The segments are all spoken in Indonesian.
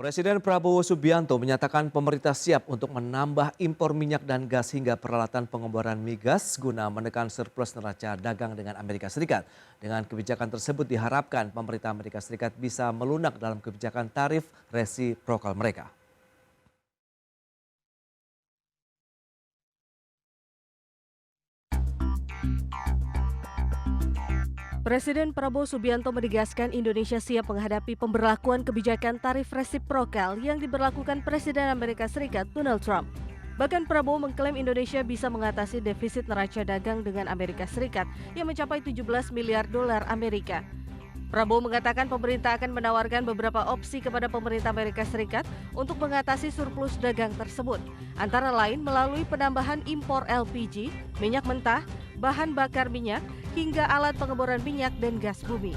Presiden Prabowo Subianto menyatakan pemerintah siap untuk menambah impor minyak dan gas hingga peralatan pengeboran migas guna menekan surplus neraca dagang dengan Amerika Serikat. Dengan kebijakan tersebut diharapkan pemerintah Amerika Serikat bisa melunak dalam kebijakan tarif resiprokal mereka. Presiden Prabowo Subianto menegaskan Indonesia siap menghadapi pemberlakuan kebijakan tarif resiprokal yang diberlakukan Presiden Amerika Serikat Donald Trump. Bahkan Prabowo mengklaim Indonesia bisa mengatasi defisit neraca dagang dengan Amerika Serikat yang mencapai 17 miliar dolar Amerika. Prabowo mengatakan pemerintah akan menawarkan beberapa opsi kepada pemerintah Amerika Serikat untuk mengatasi surplus dagang tersebut, antara lain melalui penambahan impor LPG, minyak mentah, bahan bakar minyak, hingga alat pengeboran minyak dan gas bumi.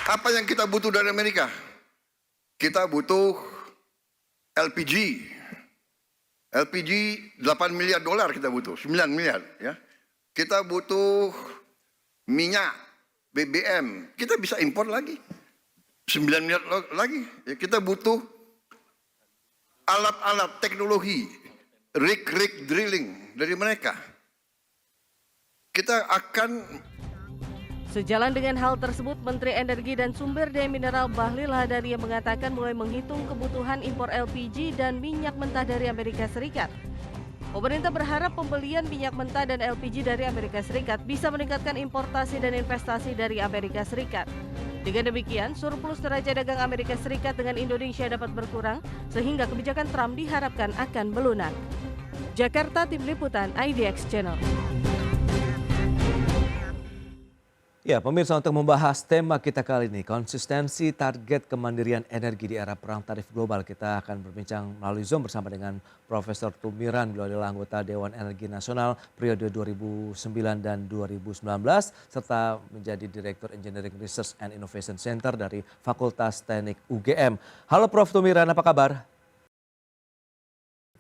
Apa yang kita butuh dari Amerika? Kita butuh LPG. LPG 8 miliar dolar kita butuh, 9 miliar ya. Kita butuh minyak, BBM, kita bisa impor lagi. 9 miliar lagi. Ya, kita butuh alat-alat teknologi, rig drilling dari mereka. Kita akan. Sejalan dengan hal tersebut, Menteri Energi dan Sumber Daya Mineral Bahlil Lahadalia mengatakan mulai menghitung kebutuhan impor LPG dan minyak mentah dari Amerika Serikat. Pemerintah berharap pembelian minyak mentah dan LPG dari Amerika Serikat bisa meningkatkan importasi dan investasi dari Amerika Serikat. Dengan demikian, surplus neraca dagang Amerika Serikat dengan Indonesia dapat berkurang, sehingga kebijakan Trump diharapkan akan melunak. Jakarta, Tim Liputan, IDX Channel. Ya, pemirsa, untuk membahas tema kita kali ini, konsistensi target kemandirian energi di era perang tarif global, kita akan berbincang melalui Zoom bersama dengan Profesor Tumiran. Beliau adalah anggota Dewan Energi Nasional periode 2009 dan 2019, serta menjadi Direktur Engineering Research and Innovation Center dari Fakultas Teknik UGM. Halo Prof. Tumiran, apa kabar?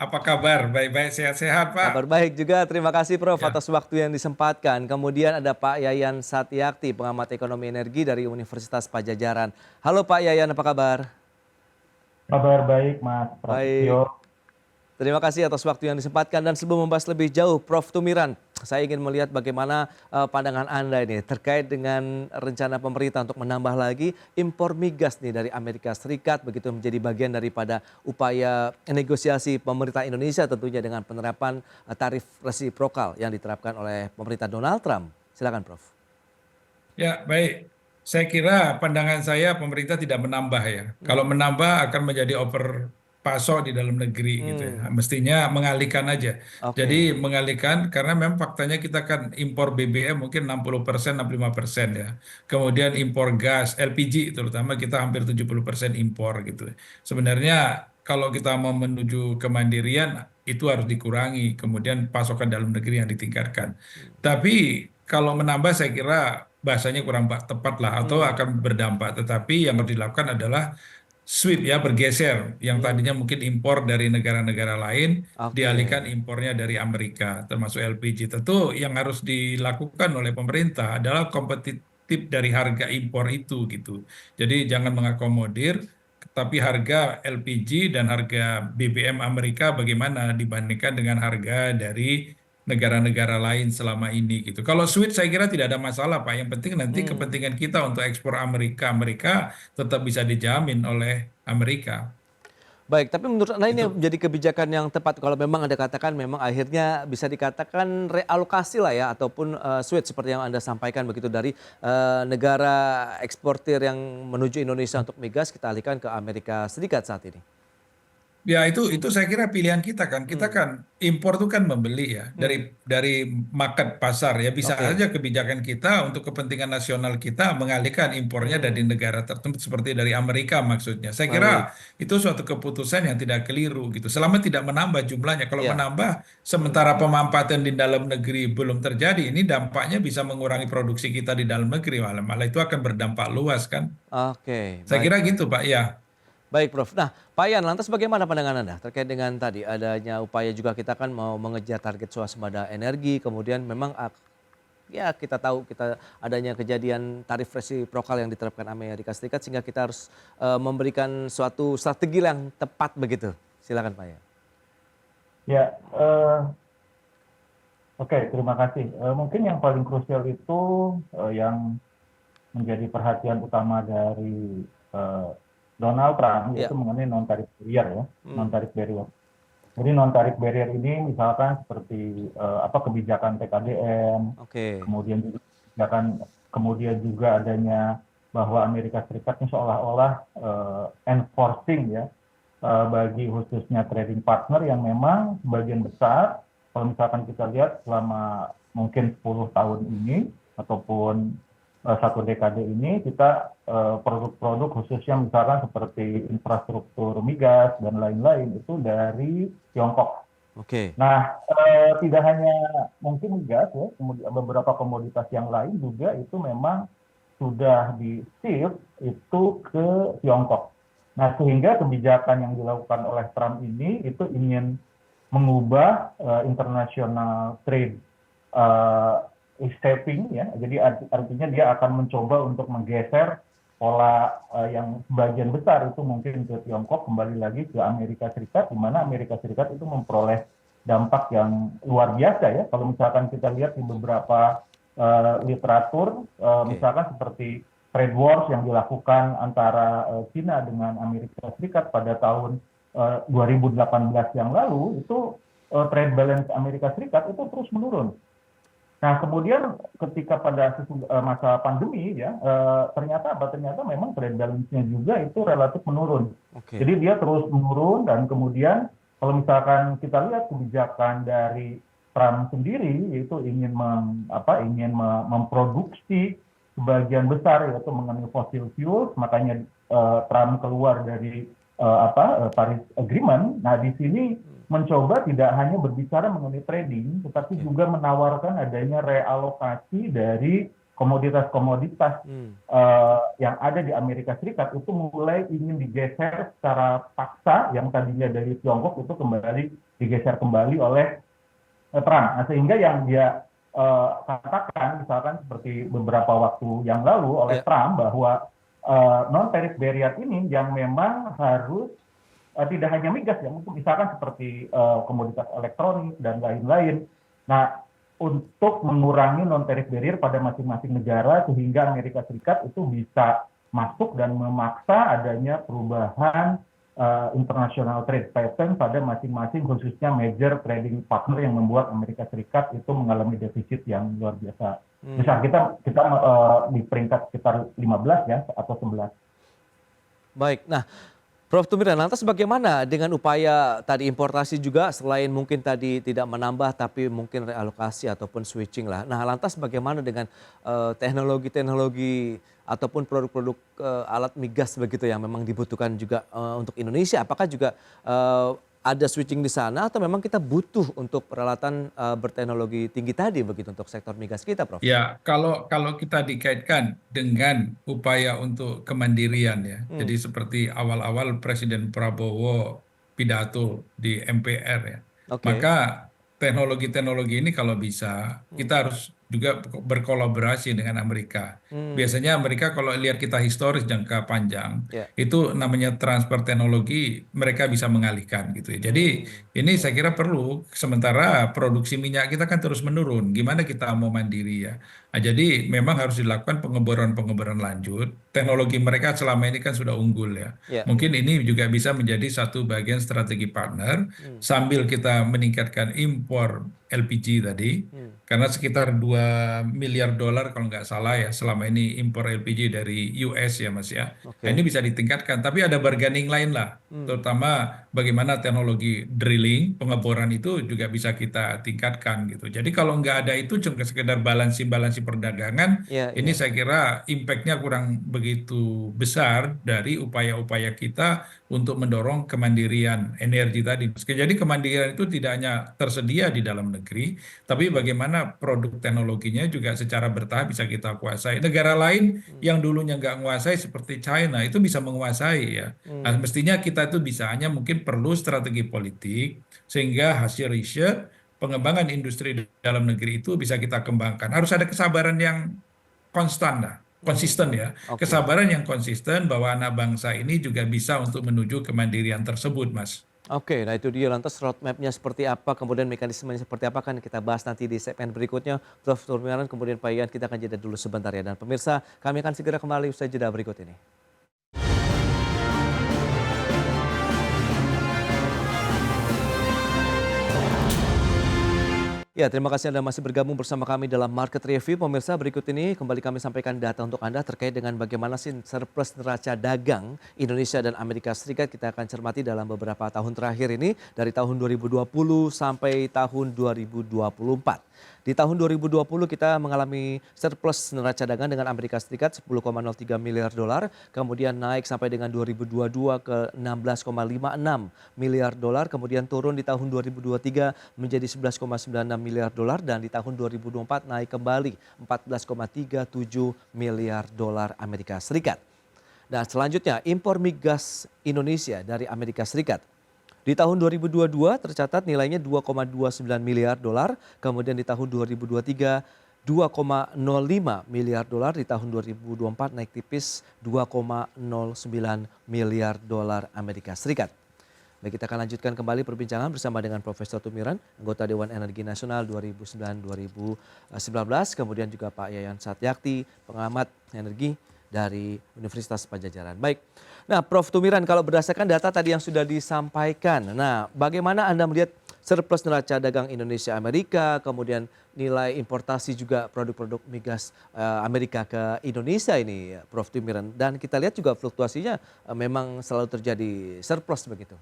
Apa kabar? Baik-baik, sehat-sehat, Pak. Kabar baik juga, terima kasih Prof Ya. atas waktu yang disempatkan. Kemudian ada Pak Yayan Satyakti, pengamat ekonomi energi dari Universitas Pajajaran. Halo Pak Yayan, apa kabar? Kabar baik, Mas Baik, Prasetyo. terima kasih atas waktu yang disempatkan. Dan sebelum membahas lebih jauh, Prof Tumiran, saya ingin melihat bagaimana pandangan Anda ini terkait dengan rencana pemerintah untuk menambah lagi impor migas nih dari Amerika Serikat, begitu menjadi bagian daripada upaya negosiasi pemerintah Indonesia tentunya dengan penerapan tarif resiprokal yang diterapkan oleh pemerintah Donald Trump. Silakan Prof. Ya, baik. Saya kira pandangan saya pemerintah tidak menambah ya. Kalau menambah akan menjadi overpasok di dalam negeri gitu ya. Mestinya mengalihkan aja. Oke. Jadi mengalihkan karena memang faktanya kita kan impor BBM mungkin 60%, 65% ya. Kemudian impor gas, LPG terutama kita hampir 70% impor gitu. Sebenarnya kalau kita mau menuju kemandirian itu harus dikurangi. Kemudian pasokan dalam negeri yang ditingkatkan. Tapi kalau menambah saya kira bahasanya kurang tepat lah atau akan berdampak. Tetapi yang harus dilakukan adalah switch ya bergeser. Yang tadinya mungkin impor dari negara-negara lain Oke. dialihkan impornya dari Amerika termasuk LPG. Tentu yang harus dilakukan oleh pemerintah adalah kompetitif dari harga impor itu gitu. Jadi jangan mengakomodir tapi harga LPG dan harga BBM Amerika bagaimana dibandingkan dengan harga dari negara-negara lain selama ini gitu. Kalau switch saya kira tidak ada masalah Pak. Yang penting nanti kepentingan kita untuk ekspor Amerika tetap bisa dijamin oleh Amerika. Baik, tapi menurut Anda ini Itu. menjadi kebijakan yang tepat kalau memang Anda katakan memang akhirnya bisa dikatakan realokasi lah ya ataupun switch seperti yang Anda sampaikan begitu dari negara eksportir yang menuju Indonesia untuk migas kita alihkan ke Amerika Serikat saat ini. Ya itu saya kira pilihan kita kan. Kita kan impor itu kan membeli ya dari market pasar ya bisa Oke. aja kebijakan kita untuk kepentingan nasional kita mengalihkan impornya dari negara tertentu seperti dari Amerika maksudnya. Saya kira Baik. itu suatu keputusan yang tidak keliru gitu. Selama tidak menambah jumlahnya. Kalau Ya. menambah sementara pemanfaatan di dalam negeri belum terjadi, ini dampaknya bisa mengurangi produksi kita di dalam negeri malah itu akan berdampak luas kan. Oke, Saya baik kira Prof. gitu Pak ya. Baik Prof. Nah, Pak Yan, lantas bagaimana pandangan Anda terkait dengan tadi adanya upaya juga kita kan mau mengejar target swasembada energi, kemudian memang ya kita tahu kita adanya kejadian tarif resiprokal yang diterapkan Amerika Serikat sehingga kita harus memberikan suatu strategi yang tepat begitu. Silakan Pak ya. Ya, oke, terima kasih. Mungkin yang paling krusial itu yang menjadi perhatian utama dari Donald Trump Ya. yaitu mengenai non-tarif barrier ya, Hmm. non-tarif barrier. Jadi non-tarif barrier ini misalkan seperti kebijakan TKDN, Oke. kemudian juga adanya bahwa Amerika Serikat ini seolah-olah enforcing ya bagi khususnya trading partner yang memang sebagian besar kalau misalkan kita lihat selama mungkin 10 tahun ini ataupun satu dekade ini kita produk-produk khususnya misalkan seperti infrastruktur migas dan lain-lain itu dari Tiongkok. Oke. Nah, tidak hanya mungkin migas ya, kemudian beberapa komoditas yang lain juga itu memang sudah di-shift itu ke Tiongkok. Nah, sehingga kebijakan yang dilakukan oleh Trump ini itu ingin mengubah international trade shaping ya. Jadi artinya dia akan mencoba untuk menggeser pola yang sebagian besar itu mungkin ke Tiongkok kembali lagi ke Amerika Serikat, di mana Amerika Serikat itu memperoleh dampak yang luar biasa ya. Kalau misalkan kita lihat di beberapa literatur, misalkan seperti trade wars yang dilakukan antara China dengan Amerika Serikat pada tahun 2018 yang lalu, itu trade balance Amerika Serikat itu terus menurun. Nah, kemudian ketika pada masa pandemi ya, ternyata memang trade balance-nya juga itu relatif menurun. Oke. Jadi dia terus menurun dan kemudian kalau misalkan kita lihat kebijakan dari Trump sendiri yaitu ingin memproduksi sebagian besar yaitu mengenai fossil fuels, makanya Trump keluar dari Paris Agreement. Nah, di sini mencoba tidak hanya berbicara mengenai trading, tetapi juga menawarkan adanya realokasi dari komoditas-komoditas yang ada di Amerika Serikat itu mulai ingin digeser secara paksa, yang tadinya dari Tiongkok itu digeser kembali oleh Trump. Nah, sehingga yang dia katakan, misalkan seperti beberapa waktu yang lalu oleh Trump bahwa non-tarif barrier ini yang memang harus tidak hanya migas ya, misalkan seperti komoditas elektronik dan lain-lain. Nah, untuk mengurangi non-tarif barrier pada masing-masing negara sehingga Amerika Serikat itu bisa masuk dan memaksa adanya perubahan international trade pattern pada masing-masing khususnya major trading partner yang membuat Amerika Serikat itu mengalami defisit yang luar biasa. Misal kita di peringkat sekitar 15 ya atau 11. Baik. Nah, Prof. Tumiran, lantas bagaimana dengan upaya tadi importasi juga selain mungkin tadi tidak menambah tapi mungkin realokasi ataupun switching lah. Nah, lantas bagaimana dengan teknologi-teknologi ataupun produk-produk alat migas begitu yang memang dibutuhkan juga untuk Indonesia? Apakah juga ada switching di sana atau memang kita butuh untuk peralatan berteknologi tinggi tadi begitu untuk sektor migas kita, Prof? Ya, kalau kita dikaitkan dengan upaya untuk kemandirian ya. Jadi seperti awal-awal Presiden Prabowo pidato di MPR ya. Oke. Maka teknologi-teknologi ini kalau bisa kita harus juga berkolaborasi dengan Amerika. Biasanya Amerika kalau lihat kita historis jangka panjang, itu namanya transfer teknologi mereka bisa mengalihkan gitu ya. Jadi ini saya kira perlu, sementara produksi minyak kita kan terus menurun. Gimana kita mau mandiri ya? Nah, jadi memang harus dilakukan pengeboran-pengeboran lanjut. Teknologi mereka selama ini kan sudah unggul ya. Mungkin ini juga bisa menjadi satu bagian strategi partner sambil kita meningkatkan impor LPG tadi. Karena sekitar 2 miliar dolar kalau nggak salah ya selama ini impor LPG dari US ya Mas ya. Nah, ini bisa ditingkatkan, tapi ada bargaining lain lah. Terutama bagaimana teknologi drilling, pengeboran itu juga bisa kita tingkatkan gitu. Jadi kalau nggak ada itu cuma sekedar balansi perdagangan, ini saya kira impact-nya kurang begitu besar dari upaya-upaya kita untuk mendorong kemandirian energi tadi. Jadi kemandirian itu tidak hanya tersedia di dalam negeri, tapi bagaimana produk teknologinya juga secara bertahap bisa kita kuasai. Negara lain yang dulunya nggak menguasai seperti China itu bisa menguasai ya. Nah, mestinya kita itu bisa, hanya mungkin perlu strategi politik sehingga hasil riset pengembangan industri di dalam negeri itu bisa kita kembangkan. Harus ada kesabaran yang konsisten ya. Oke. Kesabaran yang konsisten bahwa anak bangsa ini juga bisa untuk menuju kemandirian tersebut, Mas. Oke, nah itu dia lantas roadmap-nya seperti apa, kemudian mekanismenya seperti apa kan kita bahas nanti di segmen berikutnya. Prof. Tumiran, kemudian Pak Ian, kita akan jeda dulu sebentar ya. Dan pemirsa, kami akan segera kembali usai jeda berikut ini. Ya, terima kasih Anda masih bergabung bersama kami dalam Market Review. Pemirsa, berikut ini kembali kami sampaikan data untuk Anda terkait dengan bagaimana sih surplus neraca dagang Indonesia dan Amerika Serikat. Kita akan cermati dalam beberapa tahun terakhir ini dari tahun 2020 sampai tahun 2024. Di tahun 2020 kita mengalami surplus neraca dagang dengan Amerika Serikat 10,03 miliar dolar, kemudian naik sampai dengan 2022 ke 16,56 miliar dolar, kemudian turun di tahun 2023 menjadi 11,96 miliar dolar dan di tahun 2024 naik kembali 14,37 miliar dolar Amerika Serikat. Nah, selanjutnya impor migas Indonesia dari Amerika Serikat. Di tahun 2022 tercatat nilainya 2,29 miliar dolar, kemudian di tahun 2023 2,05 miliar dolar, di tahun 2024 naik tipis 2,09 miliar dolar Amerika Serikat. Baik, kita akan lanjutkan kembali perbincangan bersama dengan Profesor Tumiran, anggota Dewan Energi Nasional 2009-2019, kemudian juga Pak Yayan Satyakti, pengamat energi dari Universitas Padjadjaran. Baik, nah Prof. Tumiran, kalau berdasarkan data tadi yang sudah disampaikan, nah bagaimana Anda melihat surplus neraca dagang Indonesia Amerika, kemudian nilai importasi juga produk-produk migas Amerika ke Indonesia ini, Prof. Tumiran, dan kita lihat juga fluktuasinya memang selalu terjadi surplus begitu.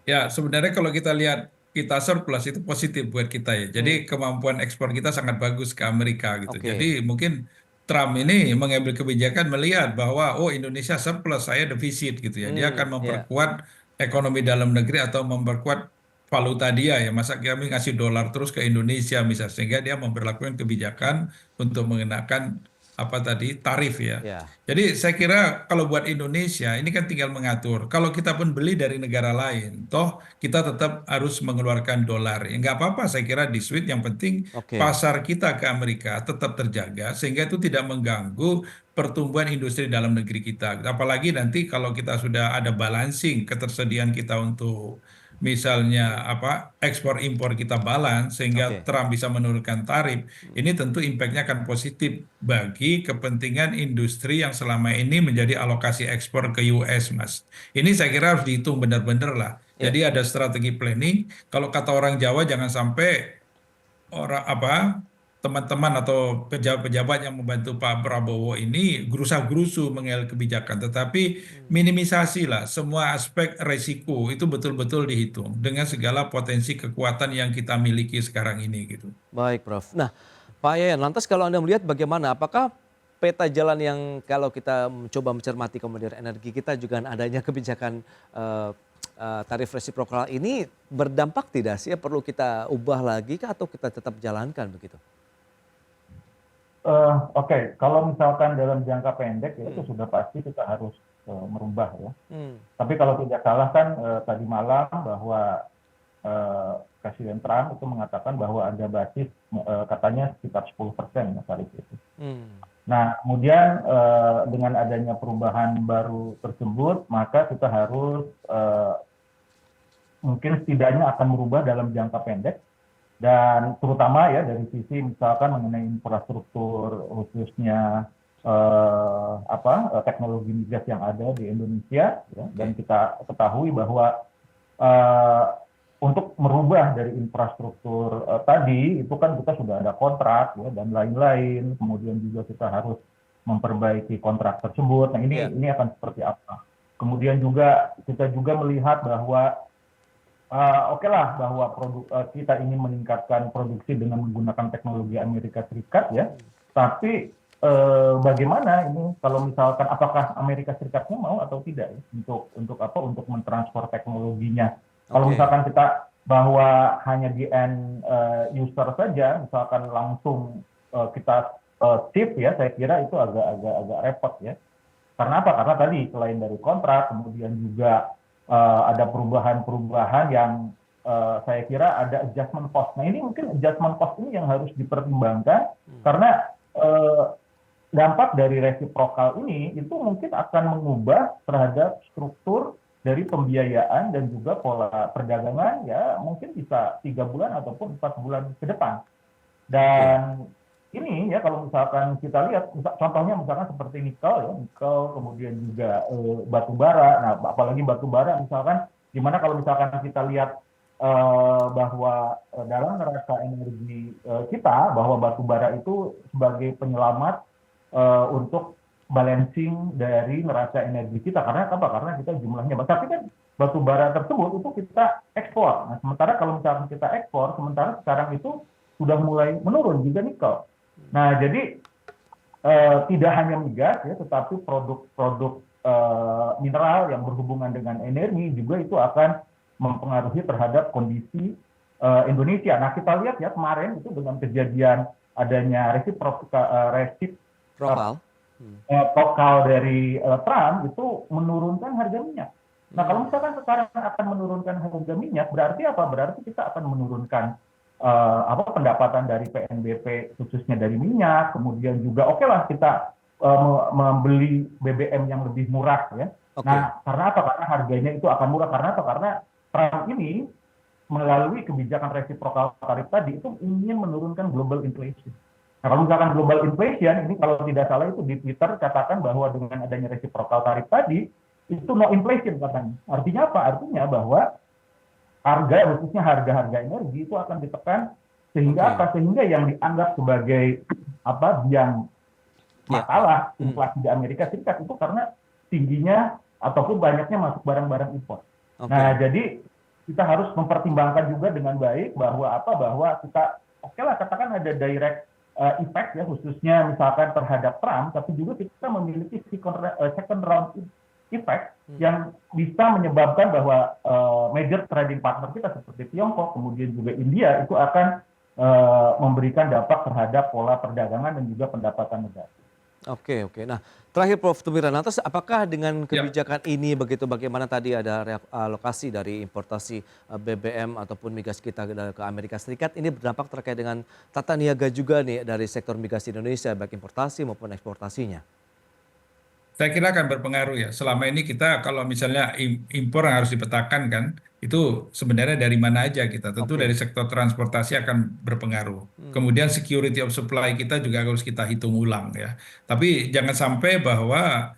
Ya, sebenarnya kalau kita lihat kita surplus itu positif buat kita ya. Jadi kemampuan ekspor kita sangat bagus ke Amerika gitu. Oke. Jadi mungkin Trump ini mengambil kebijakan melihat bahwa oh Indonesia surplus, saya defisit gitu ya. Dia akan Ya. memperkuat ekonomi dalam negeri atau memperkuat valuta dia ya. Masa kami ngasih dolar terus ke Indonesia misalnya, sehingga dia memperlakukan kebijakan untuk mengenakan apa tadi tarif ya. Ya. Jadi saya kira kalau buat Indonesia ini kan tinggal mengatur. Kalau kita pun beli dari negara lain, toh kita tetap harus mengeluarkan dolar. Ya, nggak apa-apa saya kira di Swiss, yang penting Oke. pasar kita ke Amerika tetap terjaga sehingga itu tidak mengganggu pertumbuhan industri dalam negeri kita. Apalagi nanti kalau kita sudah ada balancing ketersediaan kita untuk misalnya apa ekspor impor kita balance sehingga Oke. Trump bisa menurunkan tarif, ini tentu impactnya akan positif bagi kepentingan industri yang selama ini menjadi alokasi ekspor ke US, Mas. Ini saya kira harus dihitung benar-benar lah. Ya. Jadi ada strategi planning. Kalau kata orang Jawa jangan sampai orang apa teman-teman atau pejabat-pejabat yang membantu Pak Prabowo ini gerusa-gerusu mengambil kebijakan, tetapi minimisasi lah semua aspek resiko itu betul-betul dihitung dengan segala potensi kekuatan yang kita miliki sekarang ini gitu. Baik, Prof. Nah, Pak Yayan, lantas kalau Anda melihat bagaimana, apakah peta jalan yang kalau kita mencoba mencermati kemudian energi kita juga adanya kebijakan tarif resiprokal ini berdampak tidak sih? Perlu kita ubah lagi kah atau kita tetap jalankan begitu? Oke, kalau misalkan dalam jangka pendek ya itu sudah pasti kita harus merubah ya. Tapi kalau tidak salah kan tadi malam bahwa Presiden Trump itu mengatakan bahwa ada basis katanya sekitar 10% ya tarif itu. Nah, kemudian dengan adanya perubahan baru tersebut, maka kita harus mungkin setidaknya akan merubah dalam jangka pendek. Dan terutama ya dari sisi misalkan mengenai infrastruktur khususnya teknologi migas yang ada di Indonesia ya, dan kita ketahui bahwa untuk merubah dari infrastruktur tadi itu kan kita sudah ada kontrak ya, dan lain-lain, kemudian juga kita harus memperbaiki kontrak tersebut. Nah ini akan seperti apa? Kemudian juga kita juga melihat bahwa oke lah bahwa kita ingin meningkatkan produksi dengan menggunakan teknologi Amerika Serikat ya, tapi bagaimana ini kalau misalkan apakah Amerika Serikatnya mau atau tidak ya, untuk mentransfer teknologinya? Kalau misalkan kita bahwa hanya di end user saja, misalkan langsung kita ship ya, saya kira itu agak repot ya. Karena apa? Karena tadi selain dari kontrak, kemudian juga ada perubahan-perubahan yang saya kira ada adjustment cost. Nah ini mungkin adjustment cost ini yang harus dipertimbangkan karena dampak dari resiprokal ini itu mungkin akan mengubah terhadap struktur dari pembiayaan dan juga pola perdagangan ya mungkin bisa 3 bulan ataupun 4 bulan ke depan. Dan ini ya kalau misalkan kita lihat contohnya misalkan seperti nikel kemudian juga batu bara. Nah apalagi batu bara misalkan dimana kalau misalkan kita lihat bahwa dalam neraca energi kita bahwa batu bara itu sebagai penyelamat untuk balancing dari neraca energi kita karena apa? Karena kita jumlahnya banyak. Tapi kan batu bara tersebut itu kita ekspor. Nah, sementara kalau misalkan kita ekspor, sementara sekarang itu sudah mulai menurun juga nikel. Nah, jadi tidak hanya migas ya, tetapi produk-produk mineral yang berhubungan dengan energi juga itu akan mempengaruhi terhadap kondisi Indonesia. Nah, kita lihat ya kemarin itu dengan kejadian adanya resiprokal dari Trump itu menurunkan harga minyak. Nah kalau misalkan sekarang akan menurunkan harga minyak, berarti apa? Berarti kita akan menurunkan pendapatan dari PNBP khususnya dari minyak, kemudian juga oke lah kita membeli BBM yang lebih murah ya. Nah karena apa? Karena harganya itu akan murah. Karena apa? Karena Trump ini melalui kebijakan resiprokal tarif tadi itu ingin menurunkan global inflation. Nah, kalau misalkan global inflation, ini kalau tidak salah itu di Twitter katakan bahwa dengan adanya resiprokal tarif tadi, itu no inflation katanya. Artinya apa? Artinya bahwa harga, khususnya harga-harga energi itu akan ditekan sehingga apa? Sehingga yang dianggap sebagai biang masalah inflasi di Amerika Serikat itu karena tingginya ataupun banyaknya masuk barang-barang impor. Nah, jadi kita harus mempertimbangkan juga dengan baik bahwa kita oke lah katakan ada direct effect ya khususnya misalkan terhadap Trump, tapi juga kita memiliki second round effect yang bisa menyebabkan bahwa major trading partner kita seperti Tiongkok, kemudian juga India itu akan memberikan dampak terhadap pola perdagangan dan juga pendapatan negara. Oke. Nah, terakhir Prof. Tumiran, lantas apakah dengan kebijakan ini begitu bagaimana tadi ada alokasi dari importasi BBM ataupun migas kita ke Amerika Serikat ini berdampak terkait dengan tata niaga juga nih dari sektor migas Indonesia baik importasi maupun eksportasinya? Saya kira akan berpengaruh ya. Selama ini kita kalau misalnya impor yang harus dipetakan kan, itu sebenarnya dari mana aja kita. Tentu dari sektor transportasi akan berpengaruh. Kemudian security of supply kita juga harus kita hitung ulang ya. Tapi jangan sampai bahwa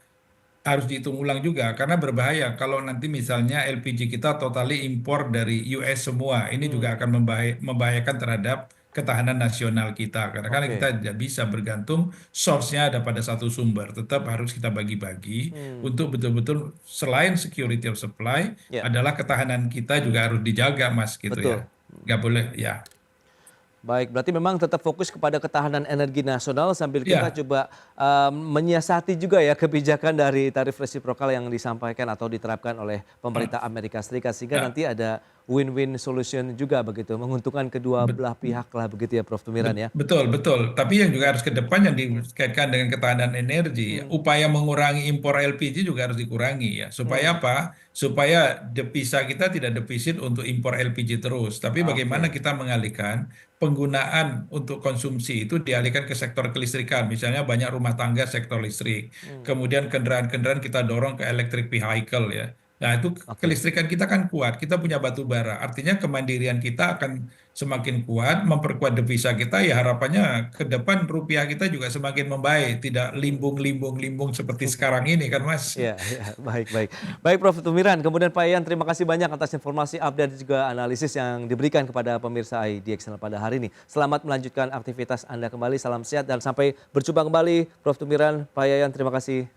harus dihitung ulang juga karena berbahaya kalau nanti misalnya LPG kita totally impor dari US semua. Ini juga akan membahayakan terhadap ketahanan nasional kita karena kan kita tidak bisa bergantung source-nya ada pada satu sumber, tetap harus kita bagi-bagi untuk betul-betul selain security of supply adalah ketahanan kita juga harus dijaga Mas gitu ya, nggak boleh ya. Baik, berarti memang tetap fokus kepada ketahanan energi nasional sambil kita coba menyiasati juga ya kebijakan dari tarif resiprokal yang disampaikan atau diterapkan oleh pemerintah Amerika Serikat sehingga nanti ada win-win solution juga begitu, menguntungkan kedua belah pihak lah begitu ya Prof. Tumiran ya. Betul. Tapi yang juga harus ke depan yang dikaitkan dengan ketahanan energi, upaya mengurangi impor LPG juga harus dikurangi ya. Supaya apa? Supaya devisa kita tidak defisit untuk impor LPG terus. Tapi bagaimana kita mengalihkan penggunaan untuk konsumsi itu dialihkan ke sektor kelistrikan. Misalnya banyak rumah tangga sektor listrik. Kemudian kendaraan-kendaraan kita dorong ke electric vehicle ya. Nah itu kelistrikan kita kan kuat, kita punya batu bara. Artinya kemandirian kita akan semakin kuat, memperkuat devisa kita ya harapannya ke depan rupiah kita juga semakin membaik. Tidak limbung seperti sekarang ini kan Mas. Ya, baik. Baik Prof. Tumiran, kemudian Pak Yayan terima kasih banyak atas informasi update dan juga analisis yang diberikan kepada pemirsa IDX pada hari ini. Selamat melanjutkan aktivitas Anda kembali, salam sehat dan sampai berjumpa kembali Prof. Tumiran, Pak Yayan terima kasih.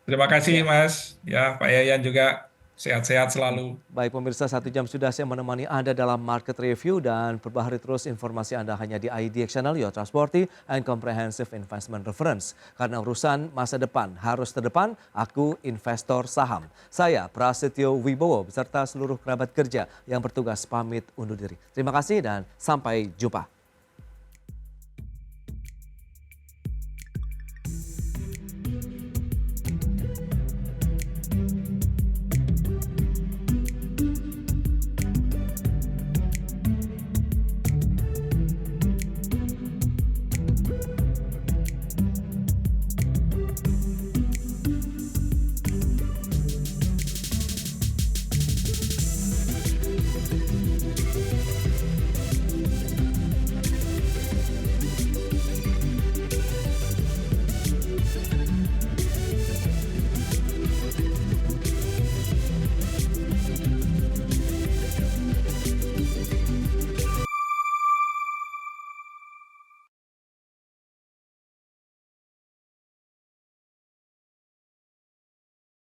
Terima kasih Mas, ya Pak Yayan juga sehat-sehat selalu. Baik pemirsa, 1 jam sudah saya menemani Anda dalam market review dan perbaharui terus informasi Anda hanya di IDX Channel, Your Trustworthy and Comprehensive Investment Reference. Karena urusan masa depan harus terdepan, aku investor saham. Saya Prasetyo Wibowo beserta seluruh kerabat kerja yang bertugas pamit undur diri. Terima kasih dan sampai jumpa.